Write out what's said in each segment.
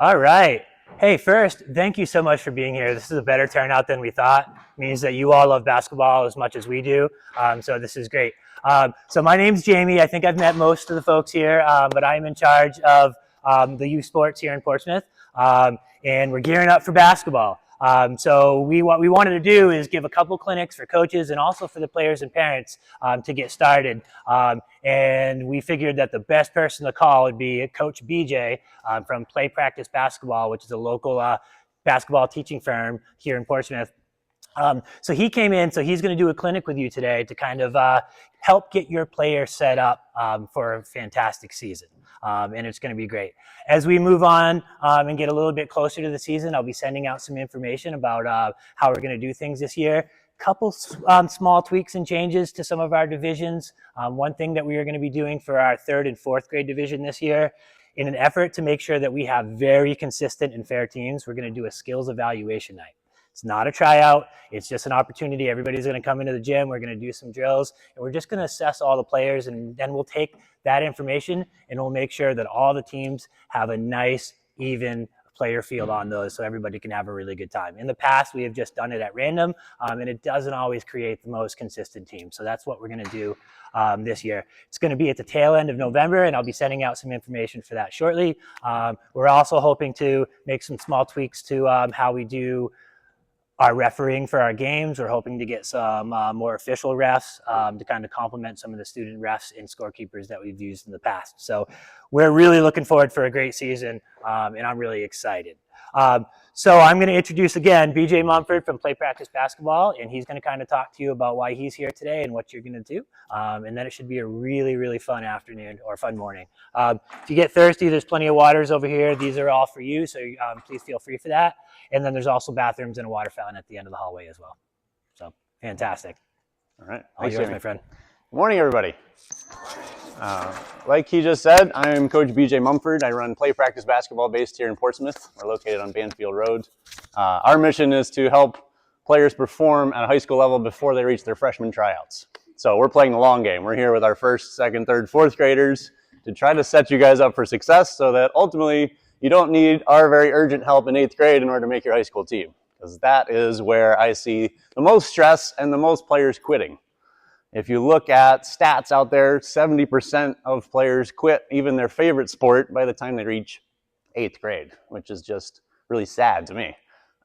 All right. Hey, first, thank you so much for being here. This is a better turnout than we thought. It means that you all love basketball as much as we do. So this is great. So my name's Jamie. I think I've met most of the folks here, but I'm in charge of the youth sports here in Portsmouth, and we're gearing up for basketball. So what we wanted to do is give a couple clinics for coaches and also for the players and parents to get started. And we figured that the best person to call would be Coach BJ from Play Practice Basketball, which is a local basketball teaching firm here in Portsmouth. So he came in, so he's going to do a clinic with you today to kind of help get your player set up for a fantastic season. And it's going to be great. As we move on and get a little bit closer to the season, I'll be sending out some information about how we're going to do things this year. Couple small tweaks and changes to some of our divisions. One thing that we are going to be doing for our 3rd and 4th grade division this year, in an effort to make sure that we have very consistent and fair teams, we're going to do a skills evaluation night. It's not a tryout. It's just an opportunity. Everybody's going to come into the gym. We're going to do some drills, and we're just going to assess all the players, and then we'll take that information and we'll make sure that all the teams have a nice, even player field on those so everybody can have a really good time. In the past, we have just done it at random, and it doesn't always create the most consistent team. So that's what we're going to do this year. It's going to be at the tail end of November, and I'll be sending out some information for that shortly. We're also hoping to make some small tweaks to how we do our refereeing for our games. We're hoping to get some more official refs to kind of complement some of the student refs and scorekeepers that we've used in the past. So we're really looking forward for a great season, and I'm really excited. So I'm going to introduce again BJ Mumford from Play Practice Basketball, and he's going to kind of talk to you about why he's here today and what you're going to do. And then it should be a really, really fun afternoon or fun morning. If you get thirsty, there's plenty of waters over here. These are all for you, so please feel free for that. And then there's also bathrooms and a water fountain at the end of the hallway as well. So fantastic. All right. All yours, my friend. Good morning, everybody. Like he just said, I'm Coach BJ Mumford. I run Play Practice Basketball based here in Portsmouth. We're located on Banfield Road. Our mission is to help players perform at a high school level before they reach their freshman tryouts. So we're playing the long game. We're here with our 1st, 2nd, 3rd, 4th graders to try to set you guys up for success so that ultimately you don't need our very urgent help in 8th grade in order to make your high school team, because that is where I see the most stress and the most players quitting. If you look at stats out there, 70% of players quit even their favorite sport by the time they reach 8th grade, which is just really sad to me.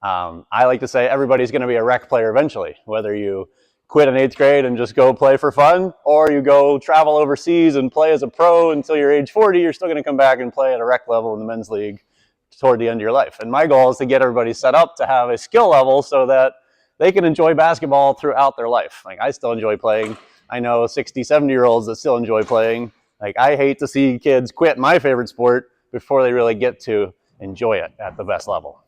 I like to say everybody's going to be a rec player eventually, whether you quit in 8th grade and just go play for fun, or you go travel overseas and play as a pro until you're age 40, you're still going to come back and play at a rec level in the men's league toward the end of your life. And my goal is to get everybody set up to have a skill level so that they can enjoy basketball throughout their life. Like, I still enjoy playing. I know 60, 70-year-olds that still enjoy playing. Like, I hate to see kids quit my favorite sport before they really get to enjoy it at the best level.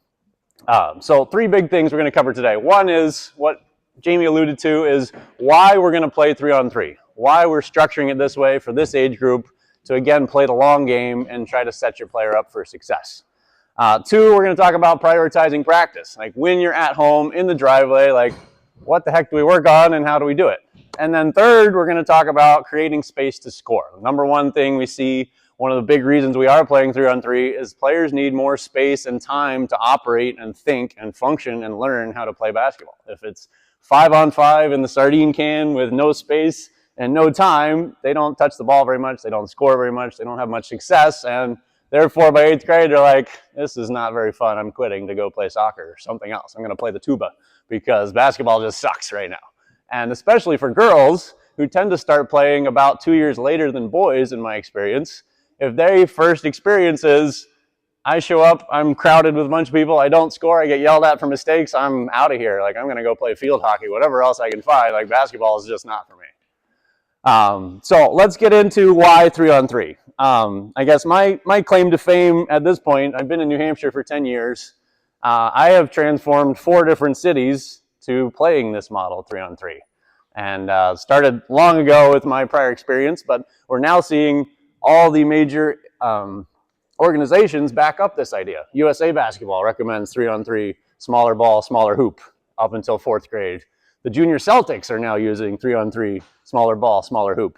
So 3 big things we're going to cover today. One is what Jamie alluded to, is why we're going to play 3-on-3, why we're structuring it this way for this age group to, again, play the long game and try to set your player up for success. 2, we're going to talk about prioritizing practice. Like, when you're at home in the driveway, like, what the heck do we work on and how do we do it? And then 3rd, we're going to talk about creating space to score. The number one thing we see, one of the big reasons we are playing 3-on-3, is players need more space and time to operate and think and function and learn how to play basketball. If it's 5-on-5 in the sardine can with no space and no time, they don't touch the ball very much, they don't score very much, they don't have much success, and therefore by 8th grade they're like, this is not very fun, I'm quitting to go play soccer or something else. I'm going to play the tuba because basketball just sucks right now. And especially for girls, who tend to start playing about 2 years later than boys, in my experience, if their first experience is, I show up, I'm crowded with a bunch of people, I don't score, I get yelled at for mistakes, I'm out of here. Like, I'm going to go play field hockey, whatever else I can find. Like, basketball is just not for me. So let's get into why 3-on-3. I guess my claim to fame at this point, I've been in New Hampshire for 10 years. I have transformed 4 different cities to playing this model 3-on-3. And started long ago with my prior experience, but we're now seeing all the major organizations back up this idea. USA Basketball recommends 3-on-3, smaller ball, smaller hoop, up until 4th grade. The Junior Celtics are now using 3-on-3, smaller ball, smaller hoop.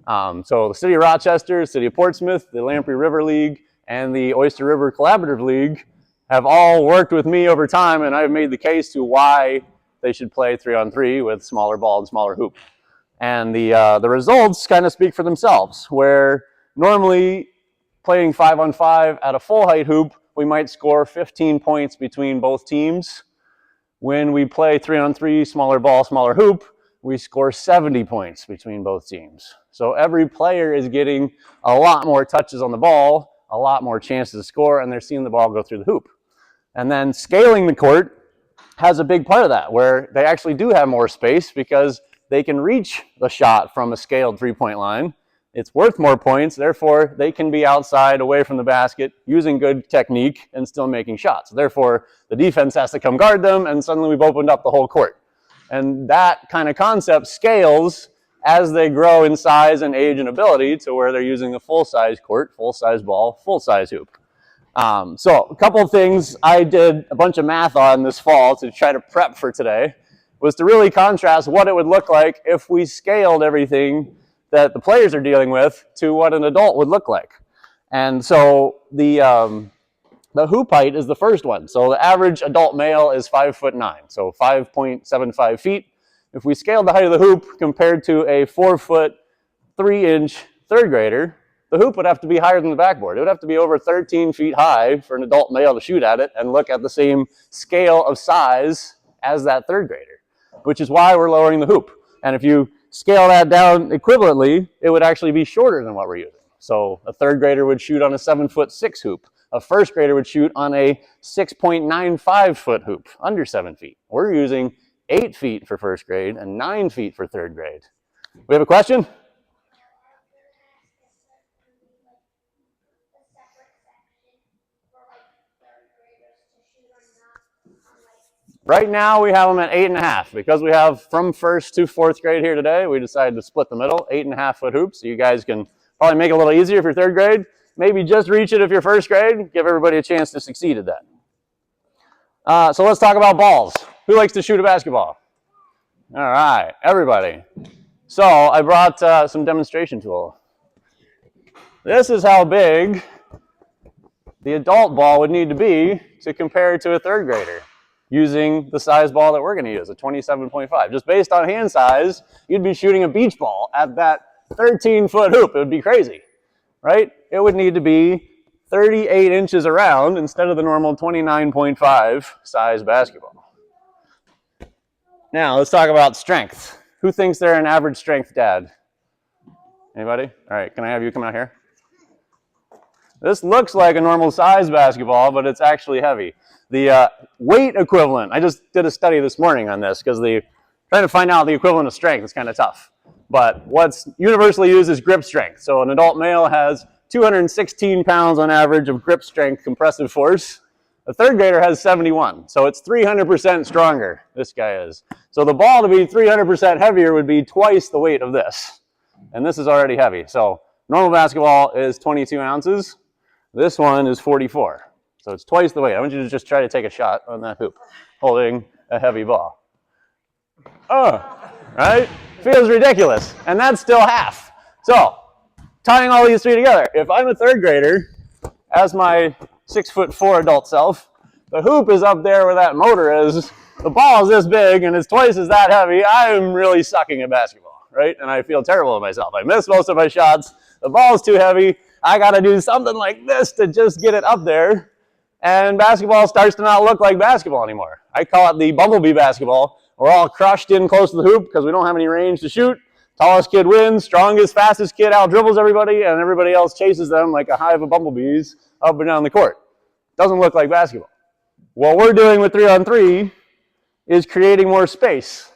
So the City of Rochester, City of Portsmouth, the Lamprey River League, and the Oyster River Collaborative League have all worked with me over time, and I've made the case to why they should play 3-on-3 with smaller ball and smaller hoop. And the results kind of speak for themselves, where normally playing 5-on-5 at a full height hoop, we might score 15 points between both teams. When we play 3-on-3, smaller ball, smaller hoop, we score 70 points between both teams. So every player is getting a lot more touches on the ball, a lot more chances to score, and they're seeing the ball go through the hoop. And then scaling the court has a big part of that, where they actually do have more space because they can reach the shot from a scaled three-point line. It's worth more points, therefore they can be outside, away from the basket, using good technique and still making shots. Therefore, the defense has to come guard them, and suddenly we've opened up the whole court. And that kind of concept scales as they grow in size and age and ability to where they're using the full-size court, full-size ball, full-size hoop. So a couple of things I did a bunch of math on this fall to try to prep for today was to really contrast what it would look like if we scaled everything that the players are dealing with to what an adult would look like. And so the hoop height is the first one. So the average adult male is 5'9", so 5.75 feet. If we scaled the height of the hoop compared to a 4'3" third grader, the hoop would have to be higher than the backboard. It would have to be over 13 feet high for an adult male to shoot at it and look at the same scale of size as that third grader, which is why we're lowering the hoop. And if you scale that down equivalently, it would actually be shorter than what we're using. So a third grader would shoot on a 7'6" hoop. A first grader would shoot on a 6.95 foot hoop, under 7 feet. We're using 8 feet for first grade and 9 feet for third grade. We have a question? Right now we have them at 8.5. Because we have from first to fourth grade here today, we decided to split the middle, 8.5 foot hoops. So you guys can probably make it a little easier if you're third grade. Maybe just reach it if you're first grade. Give everybody a chance to succeed at that. So let's talk about balls. Who likes to shoot a basketball? All right, everybody. So I brought some demonstration tool. This is how big the adult ball would need to be to compare it to a third grader, using the size ball that we're going to use, a 27.5. Just based on hand size, you'd be shooting a beach ball at that 13-foot hoop. It would be crazy, right? It would need to be 38 inches around instead of the normal 29.5 size basketball. Now, let's talk about strength. Who thinks they're an average strength dad? Anybody? All right, can I have you come out here? This looks like a normal size basketball, but it's actually heavy. The weight equivalent, I just did a study this morning on this because trying to find out the equivalent of strength is kind of tough. But what's universally used is grip strength. So an adult male has 216 pounds on average of grip strength compressive force. A third grader has 71. So it's 300% stronger, this guy is. So the ball to be 300% heavier would be twice the weight of this. And this is already heavy. So normal basketball is 22 ounces. This one is 44. So it's twice the weight. I want you to just try to take a shot on that hoop, holding a heavy ball. Oh, right? Feels ridiculous. And that's still half. So, tying all these three together, if I'm a third grader, as my 6'4" adult self, the hoop is up there where that motor is, the ball is this big, and it's twice as that heavy, I'm really sucking at basketball, right? And I feel terrible at myself. I miss most of my shots. The ball's too heavy. I got to do something like this to just get it up there. And basketball starts to not look like basketball anymore. I call it the bumblebee basketball. We're all crushed in close to the hoop because we don't have any range to shoot. Tallest kid wins, strongest, fastest kid out-dribbles everybody, and everybody else chases them like a hive of bumblebees up and down the court. Doesn't look like basketball. What we're doing with 3-on-3 is creating more space.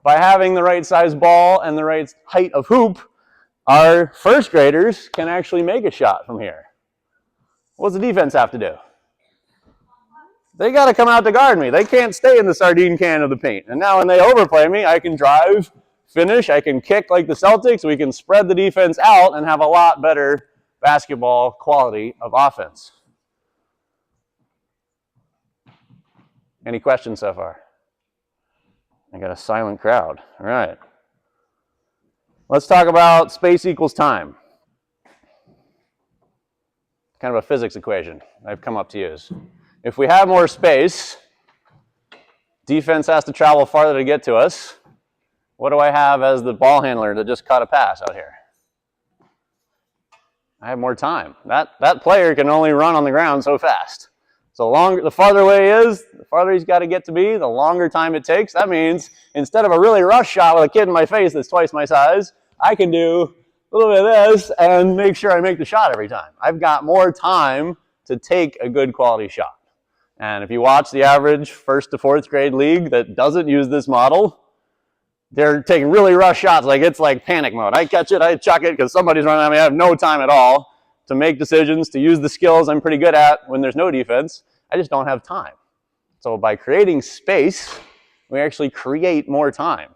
By having the right size ball and the right height of hoop, our first graders can actually make a shot from here. What does the defense have to do? They got to come out to guard me. They can't stay in the sardine can of the paint. And now when they overplay me, I can drive, finish, I can kick like the Celtics. We can spread the defense out and have a lot better basketball quality of offense. Any questions so far? I got a silent crowd. All right. Let's talk about space equals time. kind of a physics equation I've come up to use. If we have more space, defense has to travel farther to get to us. What do I have as the ball handler that just caught a pass out here? I have more time. That player can only run on the ground so fast. So the farther away he is, the farther he's got to get to be, the longer time it takes. That means instead of a really rush shot with a kid in my face that's twice my size, I can do a little bit of this and make sure I make the shot every time. I've got more time to take a good quality shot. And if you watch the average 1st to 4th grade league that doesn't use this model, they're taking really rush shots. Like it's like panic mode. I catch it, I chuck it because somebody's running at me. I have no time at all to make decisions, to use the skills I'm pretty good at when there's no defense. I just don't have time. So by creating space, we actually create more time.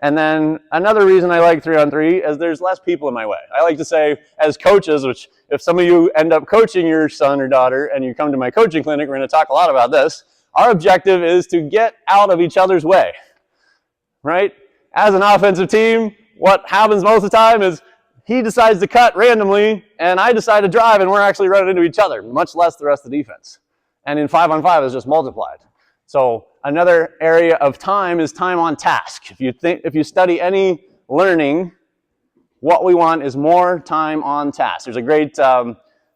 And then another reason I like 3-on-3 is there's less people in my way. I like to say as coaches, which if some of you end up coaching your son or daughter and you come to my coaching clinic, we're going to talk a lot about this. Our objective is to get out of each other's way. Right? As an offensive team, what happens most of the time is he decides to cut randomly, and I decide to drive, and we're actually running into each other, much less the rest of the defense. And in 5-on-5, it's just multiplied. So another area of time is time on task. If you study any learning, what we want is more time on task. There's a great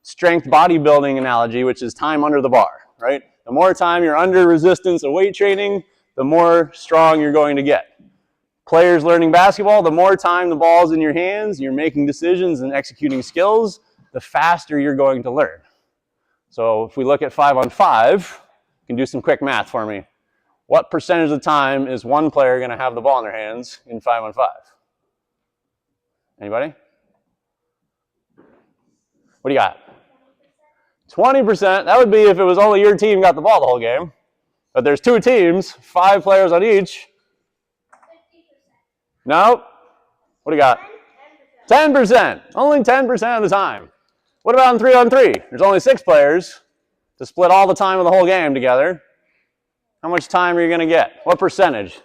strength bodybuilding analogy, which is time under the bar, right? The more time you're under resistance of weight training, the more strong you're going to get. Players learning basketball, the more time the ball's in your hands, you're making decisions and executing skills, the faster you're going to learn. So if we look at 5-on-5, you can do some quick math for me. What percentage of the time is one player going to have the ball in their hands in 5-on-5? Anybody? What do you got? 20%. That would be if it was only your team got the ball the whole game. But there's 2 teams, 5 players on each. 50%. No? What do you got? 10%. Only 10% of the time. What about in 3-on-3? There's only 6 players to split all the time of the whole game together. How much time are you going to get? What percentage?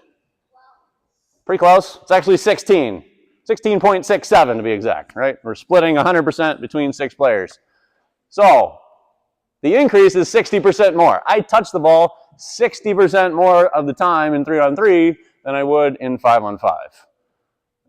Pretty close. It's actually 16. 16.67 to be exact, right? We're splitting 100% between 6 players. So the increase is 60% more. I touch the ball 60% more of the time in 3-on-3 than I would in 5-on-5.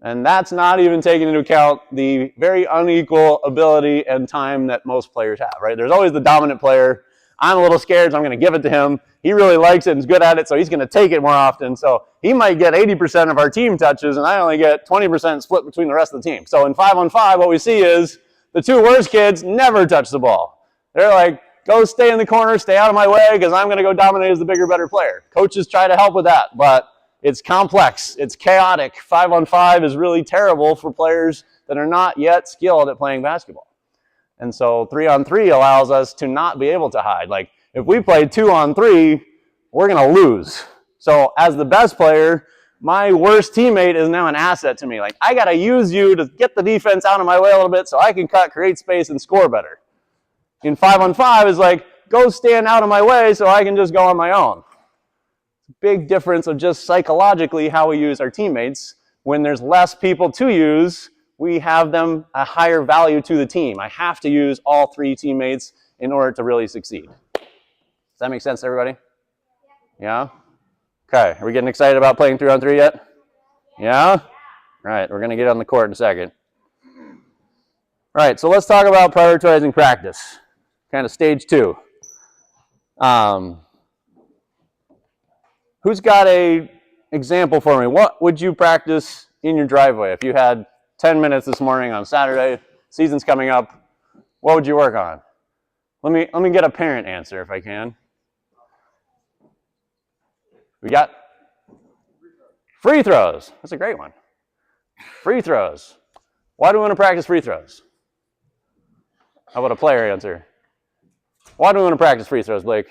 And that's not even taking into account the very unequal ability and time that most players have, right? There's always the dominant player. I'm a little scared, so I'm going to give it to him. He really likes it and is good at it, so he's going to take it more often. So he might get 80% of our team touches, and I only get 20% split between the rest of the team. So in 5-on-5, what we see is the 2 worst kids never touch the ball. They're like, go stay in the corner, stay out of my way, because I'm going to go dominate as the bigger, better player. Coaches try to help with that, but it's complex. It's chaotic. 5-on-5 is really terrible for players that are not yet skilled at playing basketball. And so 3-on-3 allows us to not be able to hide. Like, if we play 2-on-3, we're going to lose. So as the best player, my worst teammate is now an asset to me. Like, I got to use you to get the defense out of my way a little bit so I can cut, create space, and score better. In 5-on-5 is like, go stand out of my way so I can just go on my own. Big difference of just psychologically how we use our teammates. When there's less people to use, we have them a higher value to the team. I have to use all 3 teammates in order to really succeed. Does that make sense to everybody? Yeah? Okay, are we getting excited about playing 3-on-3 yet? Yeah? All right, we're going to get on the court in a second. All right, so let's talk about prioritizing practice. Kind of stage 2. Who's got a example for me? What would you practice in your driveway? If you had 10 minutes this morning on Saturday, season's coming up, what would you work on? Let me get a parent answer if I can. We got free throws. That's a great one. Free throws. Why do we want to practice free throws? How about a player answer? Why do we want to practice free throws, Blake?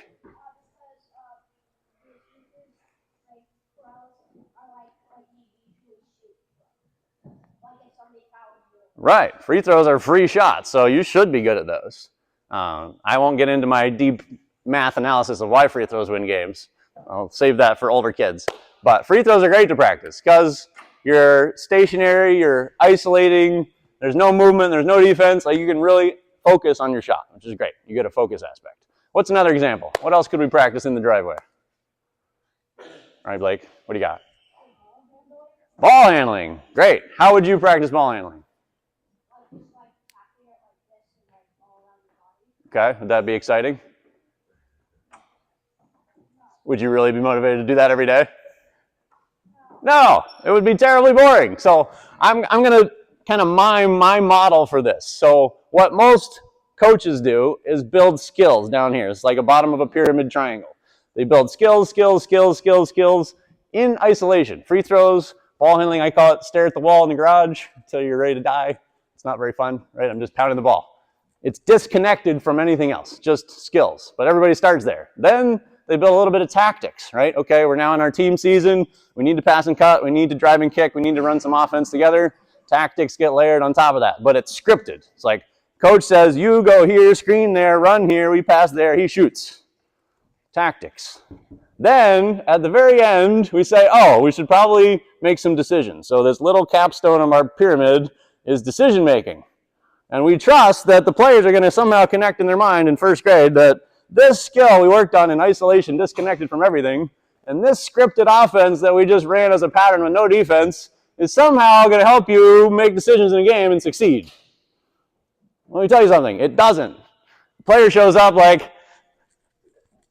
Right. Free throws are free shots, so you should be good at those. I won't get into my deep math analysis of why free throws win games. I'll save that for older kids. But free throws are great to practice because you're stationary, you're isolating, there's no movement, there's no defense. Like, you can really focus on your shot, which is great. You get a focus aspect. What's another example? What else could we practice in the driveway? All right, Blake, what do you got? Ball handling. Great. How would you practice ball handling? Okay, would that be exciting? Would you really be motivated to do that every day? No, it would be terribly boring. So I'm going to kind of mime my model for this. So what most coaches do is build skills down here. It's like a bottom of a pyramid triangle. They build skills in isolation. Free throws, ball handling, I call it stare at the wall in the garage until you're ready to die. It's not very fun, right? I'm just pounding the ball. It's disconnected from anything else, just skills. But everybody starts there. Then they build a little bit of tactics, right? Okay, we're now in our team season. We need to pass and cut. We need to drive and kick. We need to run some offense together. Tactics get layered on top of that. But it's scripted. It's like, coach says, you go here, screen there, run here, we pass there, he shoots. Tactics. Then, at the very end, we say, oh, we should probably make some decisions. So this little capstone of our pyramid is decision making. And we trust that the players are going to somehow connect in their mind in first grade that this skill we worked on in isolation, disconnected from everything, and this scripted offense that we just ran as a pattern with no defense is somehow going to help you make decisions in a game and succeed. Let me tell you something. It doesn't. The player shows up like,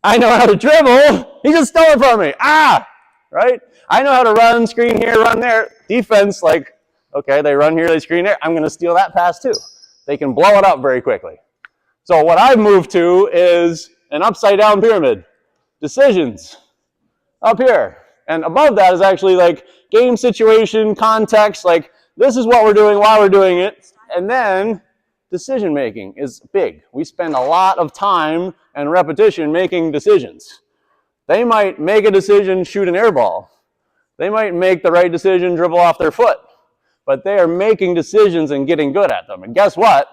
I know how to dribble. He just stole it from me. Right? I know how to run, screen here, run there. Defense, like, okay, they run here, they screen there. I'm going to steal that pass too. They can blow it up very quickly. So what I've moved to is an upside down pyramid. Decisions up here. And above that is actually like game situation, context, like this is what we're doing, why we're doing it. And then decision making is big. We spend a lot of time and repetition making decisions. They might make a decision, shoot an air ball. They might make the right decision, dribble off their foot. But they are making decisions and getting good at them. And guess what?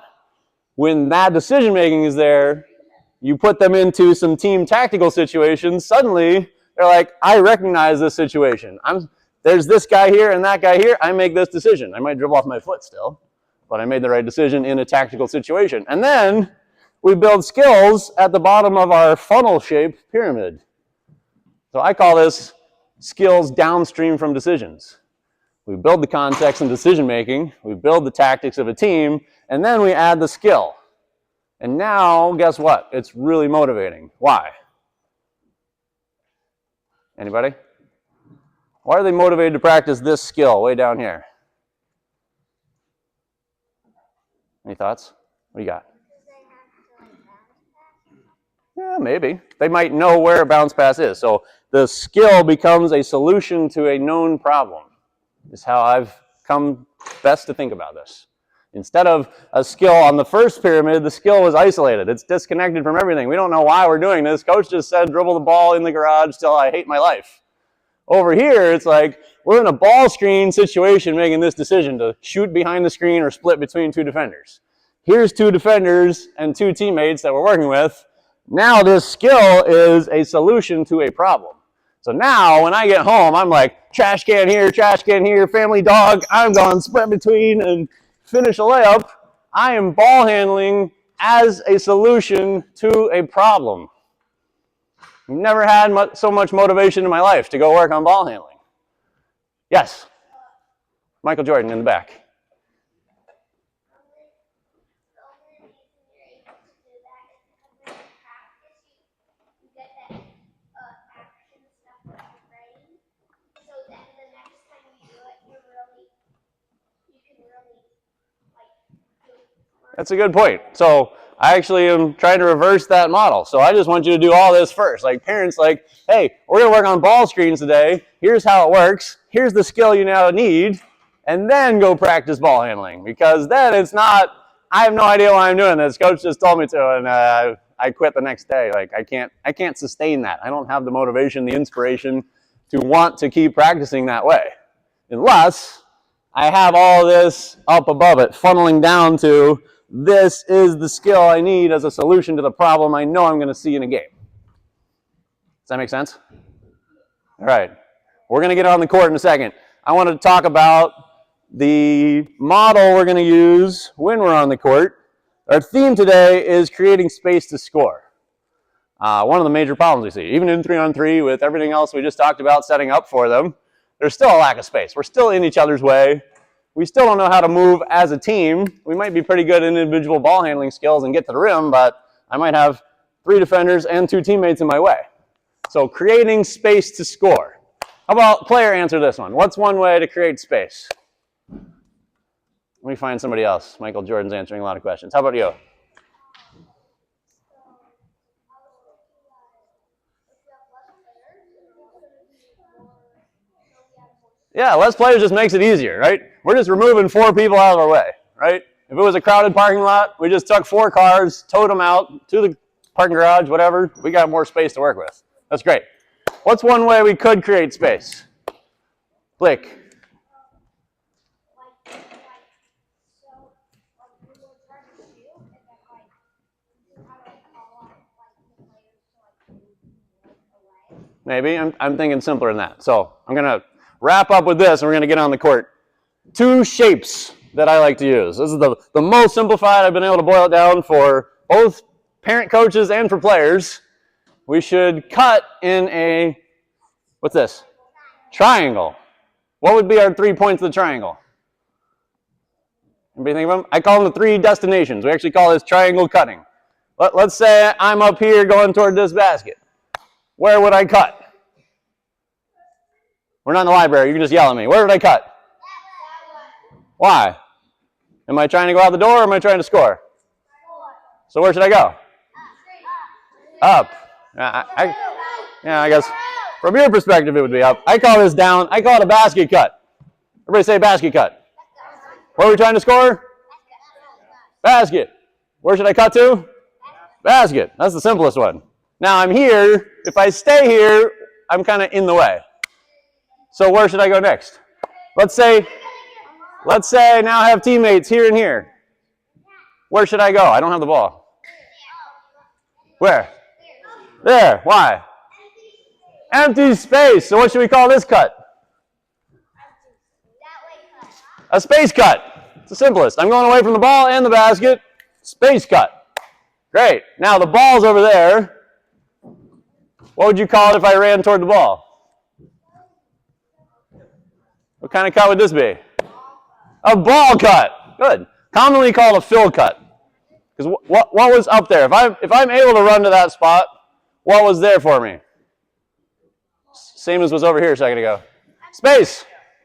When that decision making is there, you put them into some team tactical situations, suddenly they're like, I recognize this situation. There's this guy here and that guy here. I make this decision. I might dribble off my foot still, but I made the right decision in a tactical situation. And then we build skills at the bottom of our funnel-shaped pyramid. So I call this skills downstream from decisions. We build the context and decision-making. We build the tactics of a team. And then we add the skill. And now, guess what? It's really motivating. Why? Anybody? Why are they motivated to practice this skill way down here? Any thoughts? What do you got? Yeah, maybe. They might know where a bounce pass is. So the skill becomes a solution to a known problem, is how I've come best to think about this. Instead of a skill on the first pyramid, the skill was isolated. It's disconnected from everything. We don't know why we're doing this. Coach just said, dribble the ball in the garage till I hate my life. Over here, it's like, we're in a ball screen situation making this decision to shoot behind the screen or split between two defenders. Here's two defenders and two teammates that we're working with. Now this skill is a solution to a problem. So now when I get home, I'm like, trash can here, family dog. I'm going split between and finish a layup. I am ball handling as a solution to a problem. I've never had so much motivation in my life to go work on ball handling. Yes? Michael Jordan in the back. That's a good point. So I actually am trying to reverse that model. So I just want you to do all this first. Like parents, like, hey, we're going to work on ball screens today. Here's how it works. Here's the skill you now need. And then go practice ball handling. Because then it's not, I have no idea why I'm doing this. Coach just told me to, and I quit the next day. Like I can't sustain that. I don't have the motivation, the inspiration to want to keep practicing that way. Unless I have all this up above it, funneling down to, this is the skill I need as a solution to the problem I know I'm going to see in a game. Does that make sense? All right. We're going to get on the court in a second. I want to talk about the model we're going to use when we're on the court Our theme today is creating space to score. One of the major problems we see, even in 3-on-3 with everything else we just talked about setting up for them, there's still a lack of space. We're still in each other's way. We still don't know how to move as a team. We might be pretty good in individual ball handling skills and get to the rim, but I might have 3 defenders and 2 teammates in my way. So creating space to score. How about player answer this one? What's one way to create space? Let me find somebody else. Michael Jordan's answering a lot of questions. How about you? Yeah, less players just makes it easier, right? We're just removing 4 people out of our way, right? If it was a crowded parking lot, we just took 4 cars, towed them out to the parking garage, whatever. We got more space to work with. That's great. What's one way we could create space? Blake. Maybe. I'm thinking simpler than that. So I'm going to wrap up with this, and we're going to get on the court. 2 shapes that I like to use. This is the most simplified. I've been able to boil it down for both parent coaches and for players. We should cut in a, what's this? Triangle. What would be our 3 points of the triangle? Anybody think of them? I call them the 3 destinations. We actually call this triangle cutting. Let's say I'm up here going toward this basket. Where would I cut? We're not in the library. You can just yell at me. Where would I cut? Why? Am I trying to go out the door or am I trying to score? So where should I go? Up. I guess from your perspective it would be up. I call this down. I call it a basket cut. Everybody say basket cut. Where are we trying to score? Basket. Where should I cut to? Basket. That's the simplest one. Now I'm here. If I stay here, I'm kind of in the way. So where should I go next? Let's say now I have teammates here and here. Where should I go? I don't have the ball. Where? There. Why? Empty space. So what should we call this cut? A space cut. It's the simplest. I'm going away from the ball and the basket. Space cut. Great. Now the ball's over there. What would you call it if I ran toward the ball? What kind of cut would this be? A ball cut. Good. Commonly called a fill cut. Because what was up there? If I'm able to run to that spot, what was there for me? Same as was over here a second ago. Space.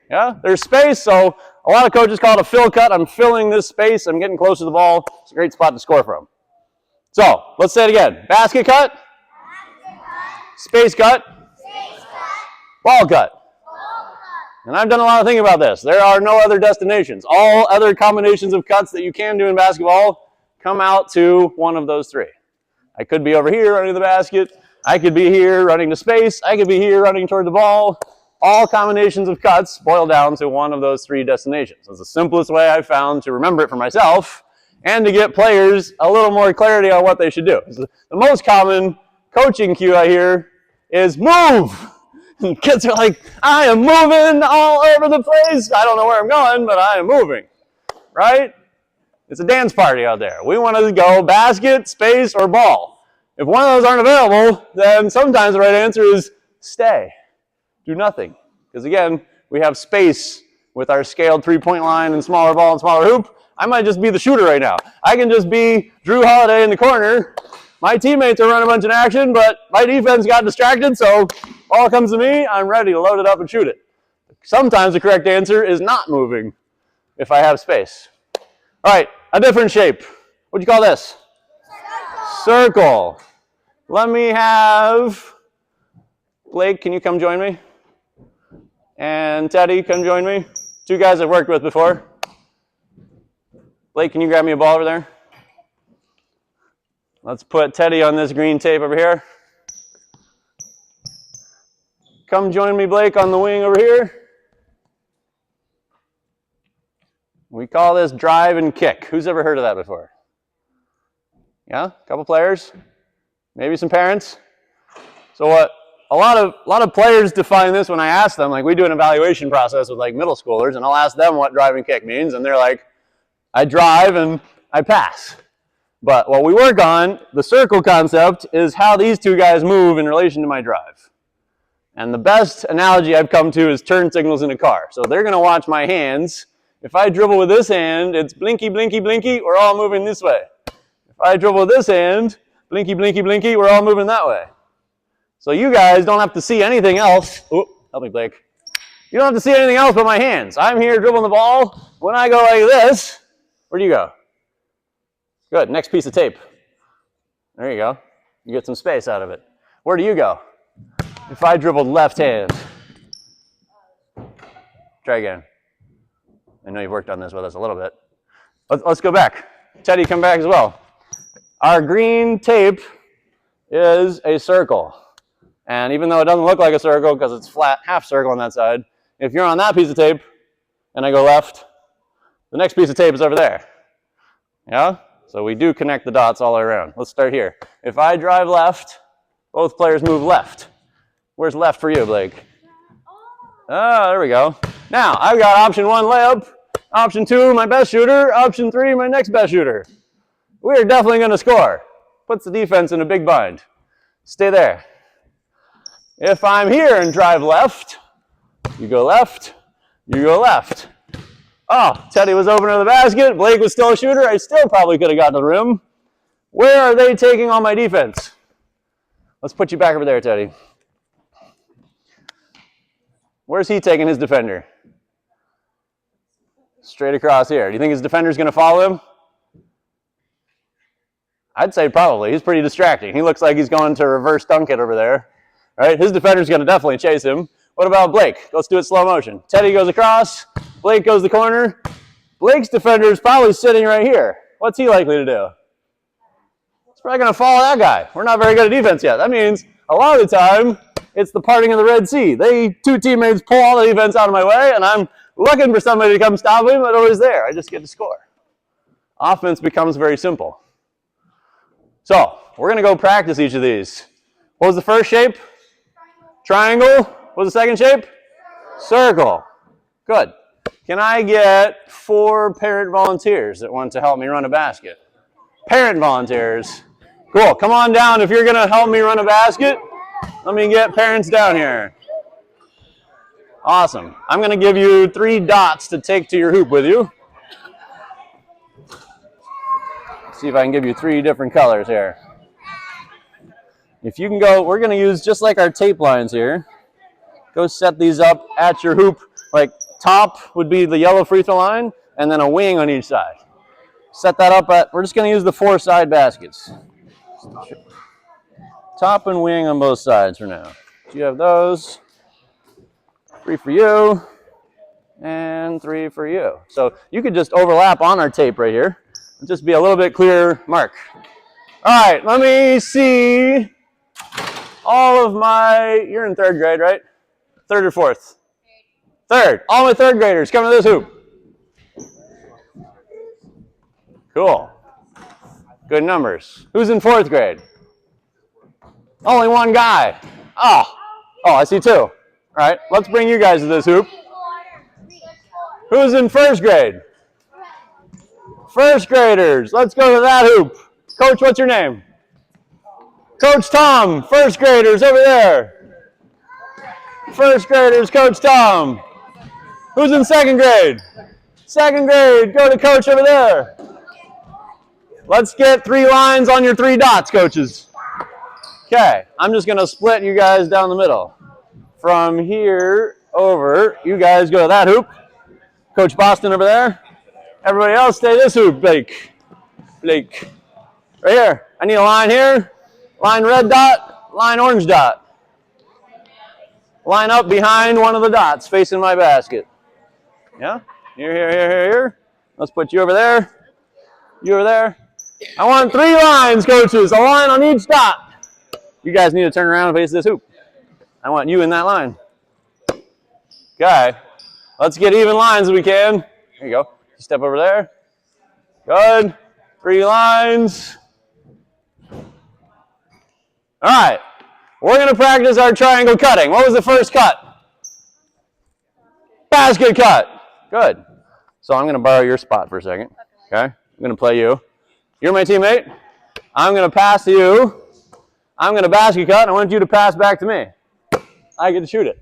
Yeah, there's space, so a lot of coaches call it a fill cut. I'm filling this space. I'm getting close to the ball. It's a great spot to score from. So, let's say it again. Basket cut. Space cut. Ball cut. And I've done a lot of thinking about this. There are no other destinations. All other combinations of cuts that you can do in basketball come out to one of those 3. I could be over here running to the basket. I could be here running to space. I could be here running toward the ball. All combinations of cuts boil down to one of those 3 destinations. It's the simplest way I've found to remember it for myself and to get players a little more clarity on what they should do. The most common coaching cue I hear is move. And kids are like, I am moving all over the place. I don't know where I'm going, but I am moving. Right? It's a dance party out there. We want to go basket, space, or ball. If one of those aren't available, then sometimes the right answer is stay. Do nothing. Because again, we have space with our scaled 3-point line and smaller ball and smaller hoop. I might just be the shooter right now. I can just be Drew Holiday in the corner. My teammates are running a bunch of action, but my defense got distracted, so ball comes to me, I'm ready to load it up and shoot it. Sometimes the correct answer is not moving if I have space. All right, a different shape. What'd you call this? Circle. Let me have Blake, can you come join me? And Teddy, come join me. 2 guys I've worked with before. Blake, can you grab me a ball over there? Let's put Teddy on this green tape over here. Come join me, Blake, on the wing over here. We call this drive and kick. Who's ever heard of that before? Yeah, a couple players, maybe some parents. So what a lot of players define this when I ask them, like we do an evaluation process with like middle schoolers, and I'll ask them what drive and kick means, and they're like, I drive and I pass. But what we work on, the circle concept, is how these two guys move in relation to my drive. And the best analogy I've come to is turn signals in a car. So they're going to watch my hands. If I dribble with this hand, it's blinky, blinky, blinky, we're all moving this way. If I dribble with this hand, blinky, blinky, blinky, we're all moving that way. So you guys don't have to see anything else. Oh, help me, Blake. You don't have to see anything else but my hands. I'm here dribbling the ball. When I go like this, where do you go? Good, next piece of tape. There you go. You get some space out of it. Where do you go? If I dribbled left hand. Try again. I know you've worked on this with us a little bit. Let's go back. Teddy, come back as well. Our green tape is a circle. And even though it doesn't look like a circle because it's flat, half circle on that side, if you're on that piece of tape and I go left, the next piece of tape is over there. Yeah? So we do connect the dots all the way around. Let's start here. If I drive left, both players move left. Where's left for you, Blake? Oh, there we go. Now, I've got option 1, layup. Option 2, my best shooter. Option 3, my next best shooter. We're definitely going to score. Puts the defense in a big bind. Stay there. If I'm here and drive left, you go left, you go left. Oh, Teddy was open to the basket. Blake was still a shooter. I still probably could have gotten to the rim. Where are they taking on my defense? Let's put you back over there, Teddy. Where's he taking his defender? Straight across here. Do you think his defender's going to follow him? I'd say probably. He's pretty distracting. He looks like he's going to reverse dunk it over there. Right? His defender's going to definitely chase him. What about Blake? Let's do it slow motion. Teddy goes across. Blake goes the corner. Blake's defender is probably sitting right here. What's he likely to do? He's probably going to follow that guy. We're not very good at defense yet. That means a lot of the time it's the parting of the Red Sea. Two teammates pull all the defense out of my way, and I'm looking for somebody to come stop him, but always there. I just get to score. Offense becomes very simple. So we're going to go practice each of these. What was the first shape? Triangle. What was the second shape? Circle. Good. Can I get 4 parent volunteers that want to help me run a basket? Parent volunteers. Cool. Come on down if you're going to help me run a basket. Let me get parents down here. Awesome. I'm going to give you 3 dots to take to your hoop with you. See if I can give you 3 different colors here. If you can go, we're going to use just like our tape lines here. Go set these up at your hoop. Like top would be the yellow free throw line, and then a wing on each side. Set that up at, we're just going to use the 4 side baskets. Top and wing on both sides for now. So you have those. 3 for you, and 3 for you. So you could just overlap on our tape right here. And just be a little bit clearer mark. All right, let me see all of my, you're in 3rd grade, right? 3rd or 4th? 3rd. All my 3rd graders, come to this hoop. Cool. Good numbers. Who's in 4th grade? Only 1 guy. Oh, I see 2. All right, let's bring you guys to this hoop. Who's in 1st grade? 1st graders. Let's go to that hoop. Coach, what's your name? Coach Tom. 1st graders over there. 1st graders, Coach Tom. Who's in 2nd grade? 2nd grade, go to Coach over there. Let's get 3 lines on your 3 dots, coaches. Okay, I'm just going to split you guys down the middle. From here over, you guys go to that hoop. Coach Boston over there. Everybody else stay this hoop, Blake. Blake. Right here. I need a line here. Line red dot, line orange dot. Line up behind one of the dots facing my basket. Yeah? Here. Let's put you over there. You over there. I want 3 lines, coaches. A line on each dot. You guys need to turn around and face this hoop. I want you in that line. Okay. Let's get even lines if we can. There you go. Step over there. Good. 3 lines. All right. We're going to practice our triangle cutting. What was the first cut? Basket cut. Good. So I'm going to borrow your spot for a second. Okay? I'm going to play you. You're my teammate. I'm going to pass to you. I'm going to basket cut. I want you to pass back to me. I get to shoot it.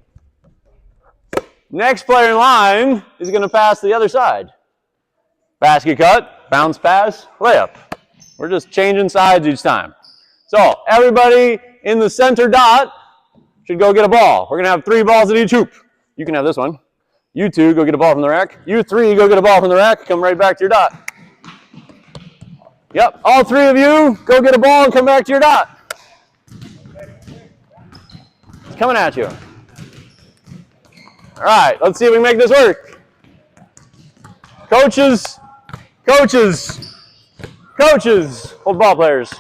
Next player in line is going to pass to the other side. Basket cut, bounce pass, layup. We're just changing sides each time. So everybody in the center dot should go get a ball. We're going to have 3 balls at each hoop. You can have this one. You 2 go get a ball from the rack. You 3 go get a ball from the rack. Come right back to your dot. Yep, all 3 of you go get a ball and come back to your dot. It's coming at you. All right, let's see if we can make this work. Coaches, coaches, coaches, hold ball players.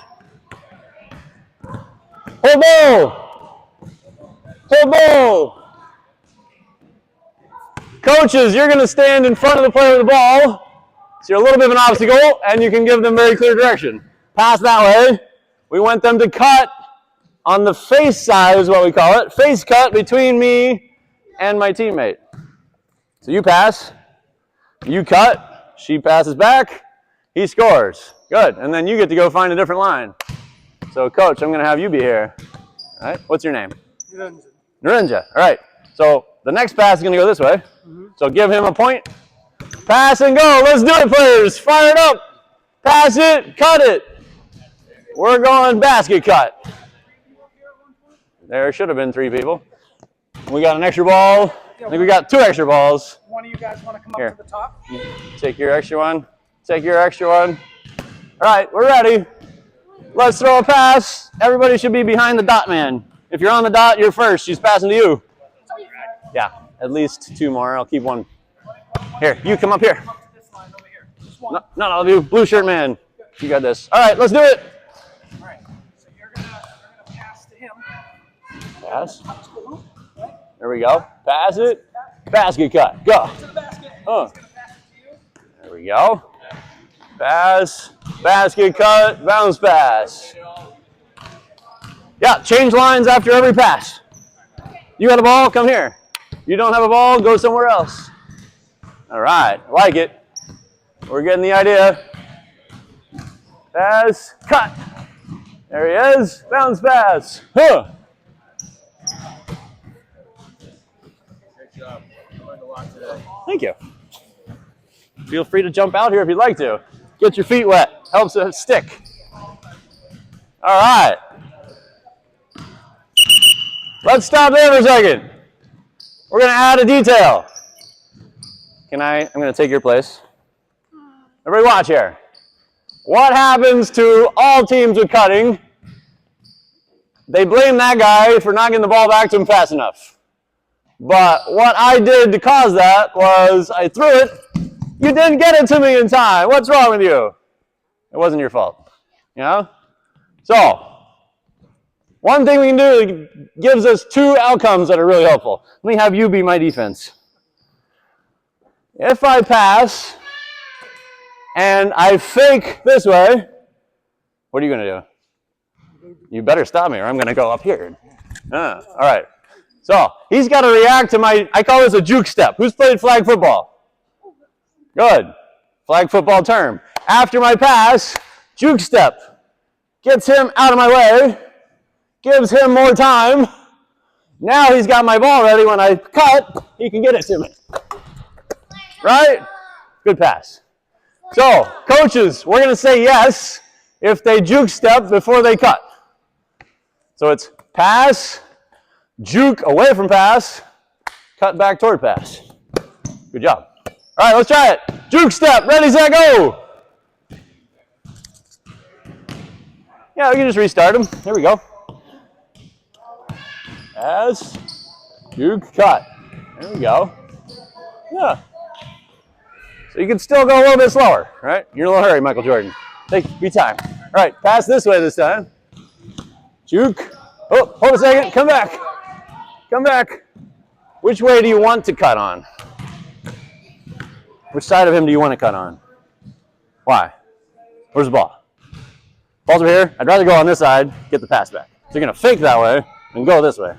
Hold ball. Hold ball. Coaches, you're going to stand in front of the player with the ball. So you're a little bit of an obstacle, and you can give them very clear direction. Pass that way. We want them to cut on the face side is what we call it. Face cut between me and my teammate. So you pass. You cut. She passes back. He scores. Good. And then you get to go find a different line. So, Coach, I'm going to have you be here. All right. What's your name? Naranja. All right. So the next pass is going to go this way. So give him a point. Pass and go. Let's do it, players. Fire it up. Pass it. Cut it. We're going basket cut. There should have been 3 people. We got an extra ball. I think we got 2 extra balls. One of you guys want to come Here. up to the top? Take your extra one. Take your extra one. All right, we're ready. Let's throw a pass. Everybody should be behind the dot man. If you're on the dot, you're first. She's passing to you. Yeah, at least 2 more. I'll keep 1. Here, you come up here. No, not all of you. Blue shirt man. You got this. All right, let's do it. All right. So you're gonna pass to him. Pass. There we go. Pass it. Basket cut. Go. To the basket. Huh. He's gonna pass it to you. There we go. Pass. Basket cut. Bounce pass. Yeah, change lines after every pass. You got a ball? Come here. You don't have a ball? Go somewhere else. All right. I like it. We're getting the idea. Pass. Cut. There he is. Bounce pass. Huh. Great job. I learned a lot today. Thank you. Feel free to jump out here if you'd like to. Get your feet wet. Helps it stick. All right. Let's stop there for a second. We're going to add a detail. I'm going to take your place. Everybody watch here. What happens to all teams with cutting? They blame that guy for not getting the ball back to him fast enough. But what I did to cause that was I threw it. You didn't get it to me in time. What's wrong with you? It wasn't your fault. You know? So, one thing we can do gives us 2 outcomes that are really helpful. Let me have you be my defense. If I pass and I fake this way, what are you going to do? You better stop me or I'm going to go up here. All right. So he's got to react to I call this a juke step. Who's played flag football? Good. Flag football term. After my pass, juke step. Gets him out of my way. Gives him more time. Now he's got my ball ready. When I cut, he can get it to me. Right? Good pass. So, coaches, we're going to say yes if they juke step before they cut. So it's pass, juke away from pass, cut back toward pass. Good job. All right, let's try it. Juke step, ready, set, go. Yeah, we can just restart them. Here we go. Pass, juke, cut. There we go. Yeah. So you can still go a little bit slower, right? You're in a little hurry, Michael Jordan. Take your time. All right, pass this way this time. Juke. Oh, hold a second. Come back. Come back. Which way do you want to cut on? Which side of him do you want to cut on? Why? Where's the ball? Ball's over here. I'd rather go on this side, get the pass back. So you're going to fake that way and go this way.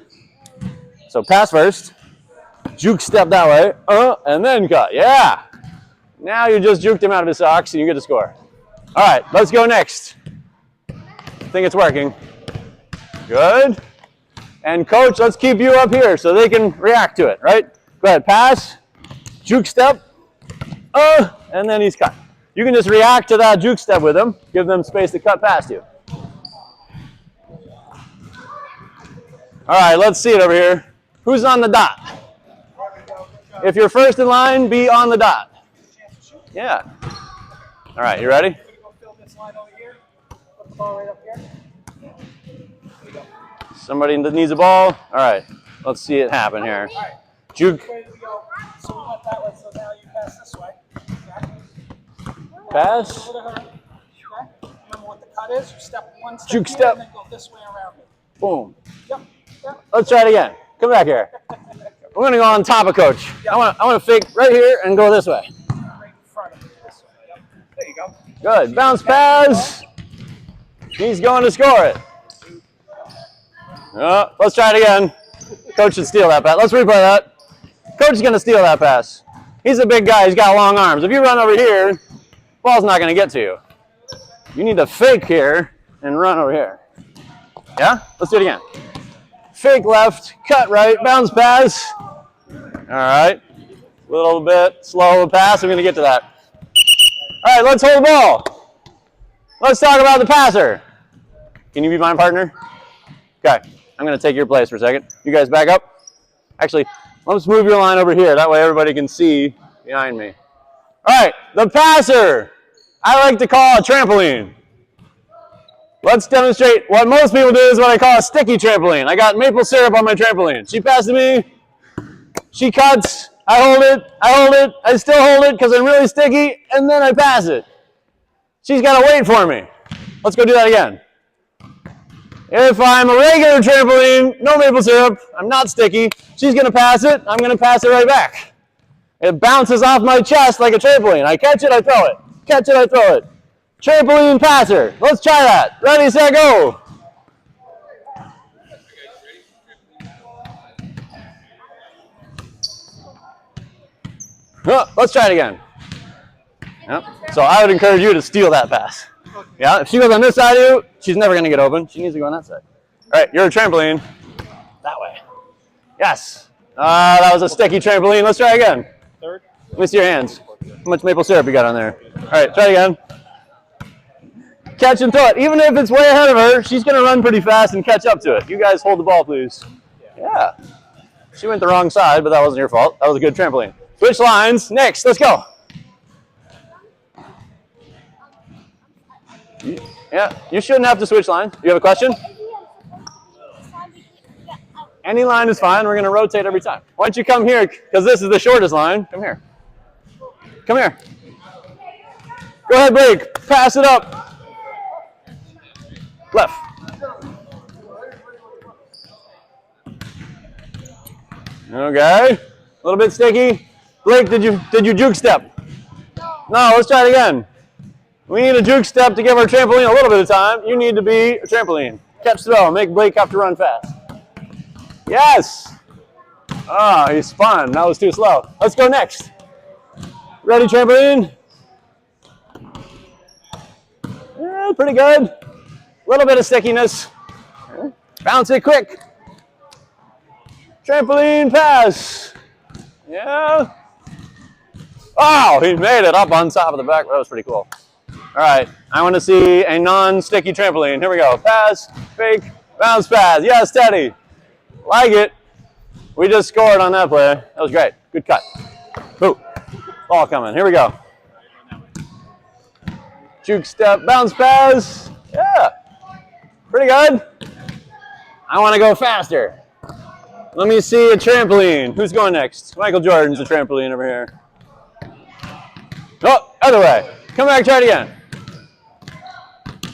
So pass first. Juke step that way. And then cut. Yeah. Now you just juked him out of his socks and you get a score. All right, let's go next. I think it's working. Good. And coach, let's keep you up here so they can react to it, right? Go ahead, pass, juke step, and then he's cut. You can just react to that juke step with them, give them space to cut past you. All right, let's see it over here. Who's on the dot? If you're first in line, be on the dot. Yeah. All right, you ready? Somebody that needs a ball. All right, let's see it happen here. Juke. So we went that way, so now you pass this way. Pass. Okay? Remember what the cut is? You step one step Juke here step. and then go this way around it. Boom. Yep. Yep. Let's try it again. Come back here. We're gonna go on top of coach. I want to fake right here and go this way. Right in front of it. This way. Yep. There you go. Good. Bounce pass. He's going to score it. Let's try it again. Coach should steal that pass. Let's replay that. Coach is going to steal that pass. He's a big guy. He's got long arms. If you run over here, ball's not going to get to you. You need to fake here and run over here. Yeah? Let's do it again. Fake left, cut right, bounce pass. All right. A little bit slow pass. I'm going to get to that. All right, let's hold the ball. Let's talk about the passer. Can you be my partner? Okay. I'm going to take your place for a second. You guys back up. Actually, let's move your line over here. That way everybody can see behind me. All right, the passer. I like to call a trampoline. Let's demonstrate what most people do is what I call a sticky trampoline. I got maple syrup on my trampoline. She passes me. She cuts. I hold it. I still hold it because I'm really sticky, and then I pass it. She's got to wait for me. Let's go do that again. If I'm a regular trampoline, no maple syrup, I'm not sticky, she's going to pass it, I'm going to pass it right back. It bounces off my chest like a trampoline. I catch it, I throw it. Catch it, I throw it. Trampoline passer. Let's try that. Ready, set, go. Let's try it again. Yep. So I would encourage you to steal that pass. Yeah, if she goes on this side of you, she's never going to get open. She needs to go on that side. All right, you're a trampoline. That way. Yes. That was a sticky trampoline. Let's try again. Third. Let me see your hands. How much maple syrup you got on there? All right, try again. Catch and throw it. Even if it's way ahead of her, she's going to run pretty fast and catch up to it. You guys hold the ball, please. Yeah. She went the wrong side, but that wasn't your fault. That was a good trampoline. Switch lines. Next, let's go. Yeah, you shouldn't have to switch lines. You have a question? Any line is fine. We're going to rotate every time. Why don't you come here, because this is the shortest line. Come here. Come here. Go ahead, Blake. Pass it up. Left. Okay. A little bit sticky. Blake, did you juke step? No, let's try it again. We need a juke step to give our trampoline a little bit of time. You need to be a trampoline. Catch throw. Make Blake have to run fast. Yes. Oh, he spun. That was too slow. Let's go next. Ready, trampoline? Yeah, pretty good. A little bit of stickiness. Bounce it quick. Trampoline pass. Yeah. Oh, he made it up on top of the back. That was pretty cool. All right, I want to see a non-sticky trampoline. Here we go. Pass, fake, bounce pass. Yeah, steady. Like it. We just scored on that play. That was great. Good cut. Boo. Ball coming. Here we go. Juke step, bounce pass. Yeah. Pretty good. I want to go faster. Let me see a trampoline. Who's going next? Michael Jordan's a trampoline over here. Oh, other way. Come back, try it again.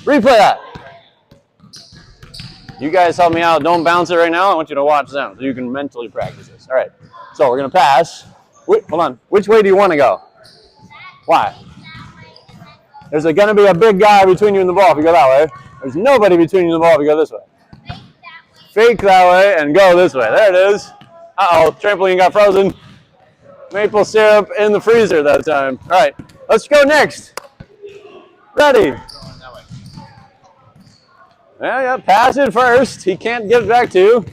Replay that. You guys help me out. Don't bounce it right now. I want you to watch them so you can mentally practice this. All right. So we're going to pass. Wait, hold on. Which way do you want to go? Why? There's going to be a big guy between you and the ball if you go that way. There's nobody between you and the ball if you go this way. Fake that way and go this way. There it is. Uh-oh. Trampoline got frozen. Maple syrup in the freezer that time. All right. Let's go next. Ready. Going that way. Yeah, pass it first. He can't get it back to.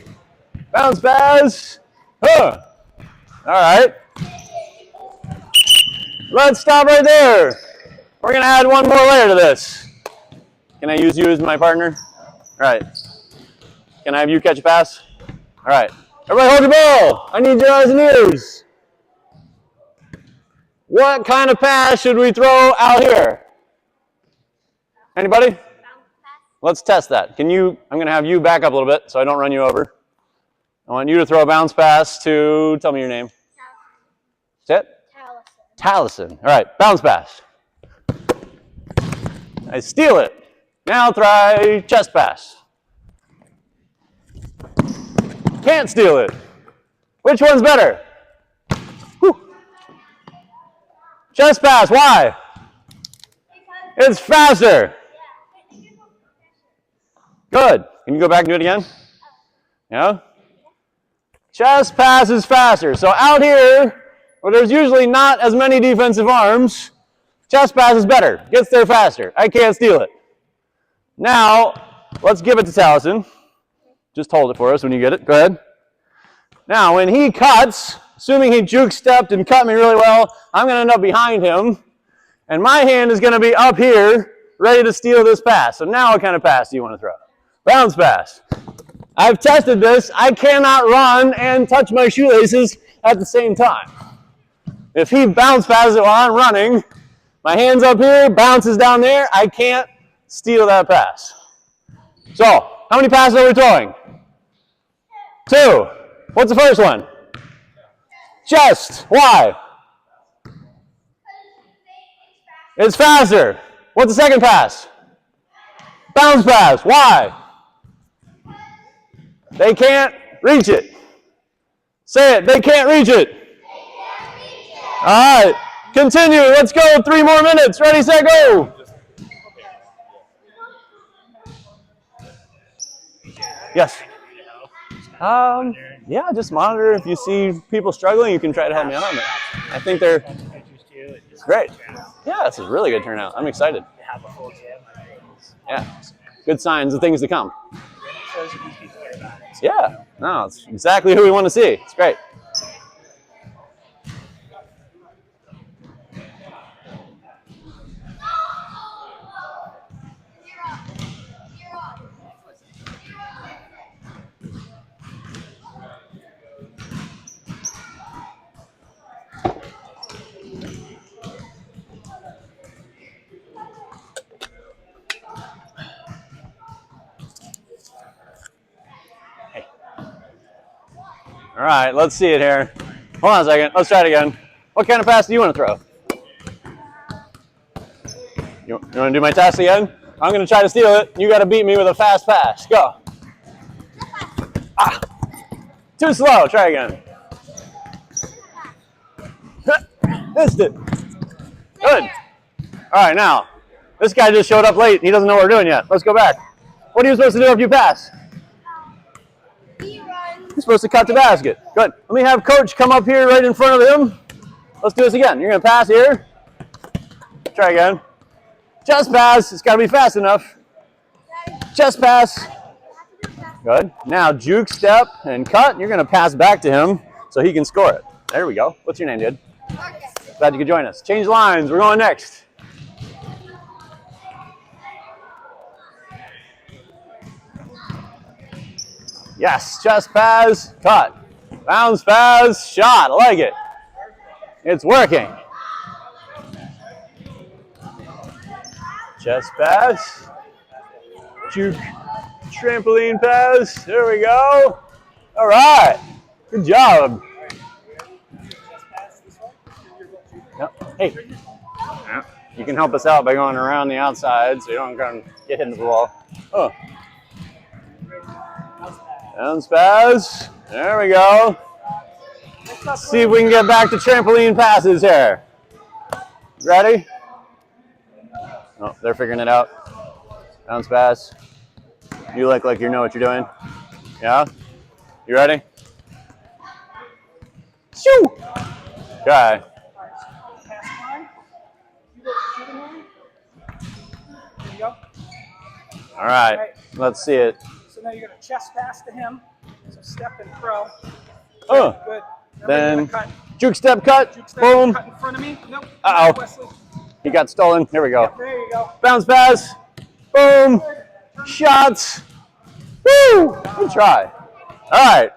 Bounce pass. Huh. All right. Let's stop right there. We're going to add one more layer to this. Can I use you as my partner? All right. Can I have you catch a pass? All right. Everybody hold your ball. I need your eyes and ears. What kind of pass should we throw out here? Anybody? Let's test that. Can you, I'm going to have you back up a little bit so I don't run you over. I want you to throw a bounce pass to, tell me your name. That's it? Taliesin. All right, bounce pass. I steal it. Now try chest pass. Can't steal it. Which one's better? Whew. Chest pass, why? It's faster. Good. Can you go back and do it again? Yeah? Chest pass is faster. So out here, where there's usually not as many defensive arms, chest pass is better. Gets there faster. I can't steal it. Now, let's give it to Taliesin. Just hold it for us when you get it. Go ahead. Now, when he cuts, assuming he juke stepped and cut me really well, I'm going to end up behind him. And my hand is going to be up here, ready to steal this pass. So now what kind of pass do you want to throw? Bounce pass. I've tested this. I cannot run and touch my shoelaces at the same time. If he bounce passes it while I'm running, my hand's up here, bounces down there, I can't steal that pass. So, how many passes are we throwing? 2. What's the first one? Chest. Why? It's faster. What's the second pass? Bounce pass. Why? They can't reach it. Say it. They can't reach it. All right. Continue. Let's go. 3 more minutes. Ready, set, go. Yes. Yeah, just monitor. If you see people struggling, you can try to help me out on it. I think they're great. Yeah, this is a really good turnout. I'm excited. Yeah, good signs of things to come. Yeah, no, it's exactly who we want to see. It's great. All right, let's see it here. Hold on a second. Let's try it again. What kind of pass do you want to throw? You want to do my test again? I'm going to try to steal it. You got to beat me with a fast pass. Go. Ah, too slow. Try again. Missed it. Good. All right, now, this guy just showed up late. He doesn't know what we're doing yet. Let's go back. What are you supposed to do if you pass? You're supposed to cut the basket. Good. Let me have Coach come up here right in front of him. Let's do this again. You're going to pass here. Try again. Just pass. It's got to be fast enough. Just pass. Good. Now juke step and cut. You're going to pass back to him so he can score it. There we go. What's your name, dude? Glad you could join us. Change lines. We're going next. Yes, chest pass, cut. Bounce pass, shot. I like it. It's working. Chest pass. Juke. Trampoline pass. There we go. All right. Good job. Yep. Hey. You can help us out by going around the outside so you don't get hit into the wall. Oh. Bounce pass. There we go. Let's see if we can get back to trampoline passes here. Ready? Oh, they're figuring it out. Bounce pass. You look like you know what you're doing. Yeah? You ready? Shoo! Okay. All right, let's see it. So now you're going to chest pass to him. So step and throw. Oh, Good. then cut. juke step cut. Juke step, Boom. cut in front of me. Nope. Uh-oh. Wesley. He got stolen. Here we go. Yep, there you go. Bounce pass. Boom. Shots. Woo! Good try. All right.